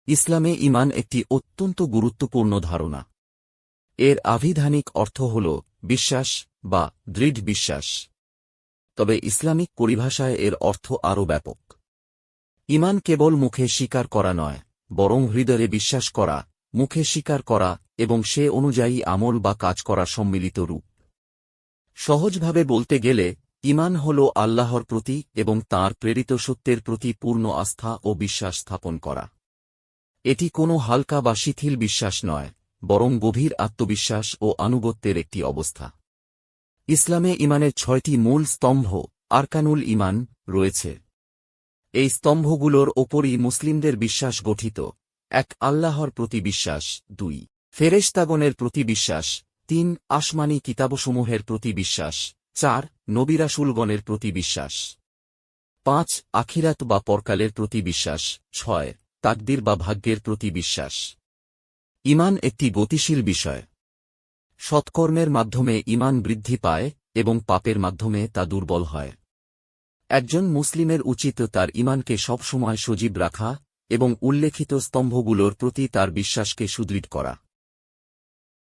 ইসলামে ঈমান একটি অত্যন্ত গুরুত্বপূর্ণ ধারণা। এর আভিধানিক অর্থ হল বিশ্বাস বা দৃঢ় বিশ্বাস। তবে ইসলামিক পরিভাষায় এর অর্থ আরও ব্যাপক। ঈমান কেবল মুখে স্বীকার করা নয়, বরং হৃদয়ে বিশ্বাস করা, মুখে স্বীকার করা এবং সে অনুযায়ী আমল বা কাজ করা সম্মিলিত রূপ। সহজভাবে বলতে গেলে ঈমান হল আল্লাহর প্রতি এবং তাঁর প্রেরিত সত্যের প্রতি পূর্ণ আস্থা ও বিশ্বাস স্থাপন করা। এটি কোনো হালকা বা শিথিল বিশ্বাস নয়, বরং গভীর আত্মবিশ্বাস ও আনুগত্যের একটি অবস্থা। ইসলামে ঈমানের 6টি মূল স্তম্ভ, আরকানুল ঈমান, রয়েছে। এই স্তম্ভগুলোর ওপরই মুসলিমদের বিশ্বাস গঠিত। 1. আল্লাহর প্রতি বিশ্বাস। 2. ফেরেশতাগণের প্রতি বিশ্বাস। 3. আসমানী কিতাবসমূহের প্রতি বিশ্বাস। 4. নবী রাসূলগণের প্রতি বিশ্বাস। 5. আখিরাত বা পরকালের প্রতি বিশ্বাস। 6. তাকদীর বা ভাগ্যের প্রতি বিশ্বাস। ঈমান একটি গতিশীল বিষয়। সৎকর্মের মাধ্যমে ঈমান বৃদ্ধি পায় এবং পাপের মাধ্যমে তা দুর্বল হয়। একজন মুসলিমের উচিত তার ঈমানকে সবসময় সজীব রাখা এবং উল্লেখিত স্তম্ভগুলোর প্রতি তার বিশ্বাসকে সুদৃঢ় করা।